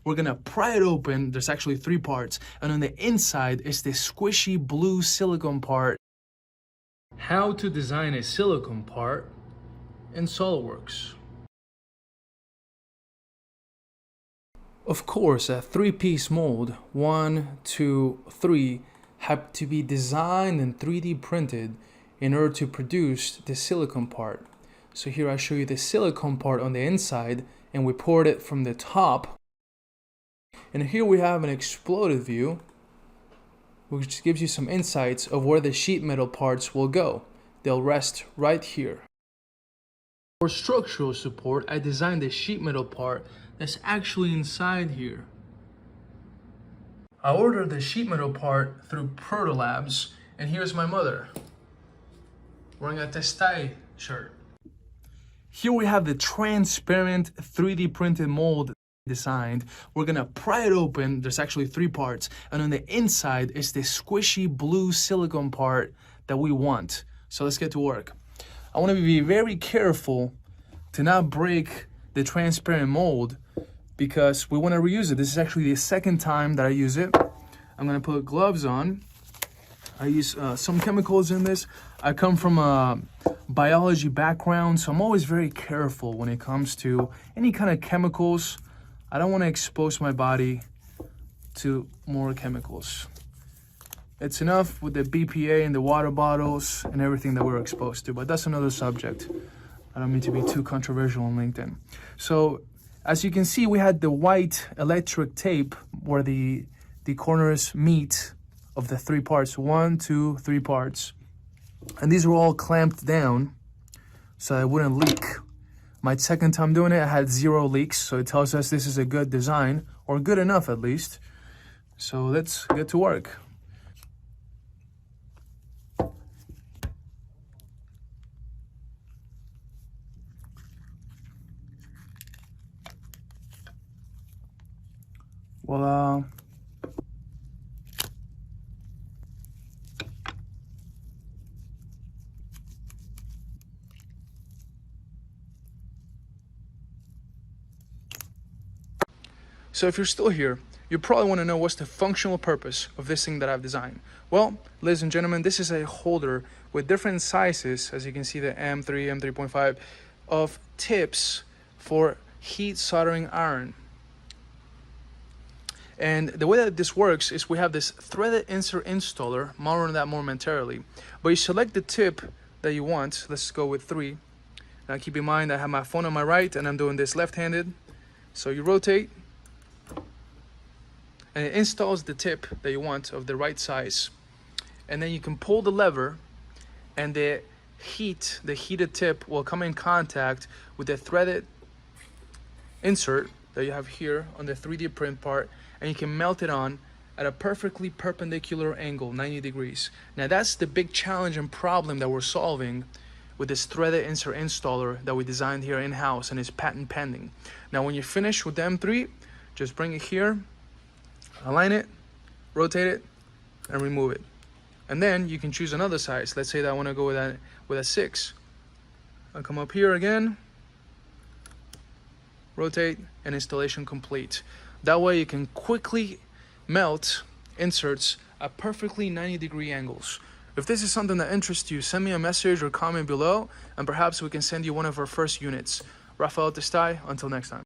we're gonna pry it open. There's actually 3 parts, and on the inside is this squishy blue silicone part. How to design a silicone part in SolidWorks. Of course, a 3-piece mold, 1, 2, 3, have to be designed and 3D printed in order to produce the silicone part. So here I show you the silicone part on the inside, and we poured it from the top. And here we have an exploded view, which gives you some insights of where the sheet metal parts will go. They'll rest right here. For structural support, I designed the sheet metal part that's actually inside here. I ordered the sheet metal part through Protolabs, and here's my mother wearing a Testai shirt. Here we have the transparent 3D printed mold designed. We're gonna pry it open. There's actually 3 parts, and on the inside is this squishy blue silicone part that we want. So let's get to work. I want to be very careful to not break the transparent mold because we want to reuse it. This is actually the 2nd time that I use it. I'm gonna put gloves on. I use some chemicals in this. I come from a biology background, so I'm always very careful when it comes to any kind of chemicals. I don't want to expose my body to more chemicals. It's enough with the BPA and the water bottles and everything that we're exposed to, but that's another subject. I don't mean to be too controversial on LinkedIn. So as you can see, we had the white electric tape where the corners meet of the 3 parts, 1, 2, 3 parts. And these were all clamped down so it wouldn't leak. My 2nd time doing it, I had 0 leaks, so it tells us this is a good design, or good enough at least. So let's get to work. Voila. So if you're still here, you probably want to know what's the functional purpose of this thing that I've designed. Well, ladies and gentlemen, this is a holder with different sizes, as you can see the M3, M3.5, of tips for heat soldering iron. And the way that this works is we have this threaded insert installer, more on that momentarily. But you select the tip that you want. Let's go with 3. Now keep in mind I have my phone on my right and I'm doing this left-handed. So you rotate, and it installs the tip that you want of the right size. And then you can pull the lever, and the heated tip will come in contact with the threaded insert that you have here on the 3D print part, and you can melt it on at a perfectly perpendicular angle, 90 degrees. Now that's the big challenge and problem that we're solving with this threaded insert installer that we designed here in-house and is patent pending. Now when you finish with the M3, just bring it here, align it, rotate it, and remove it. And then you can choose another size. Let's say that I want to go with a 6. I'll come up here again, rotate, and installation complete. That way you can quickly melt inserts at perfectly 90-degree angles. If this is something that interests you, send me a message or comment below, and perhaps we can send you one of our first units. Rafael Testai, until next time.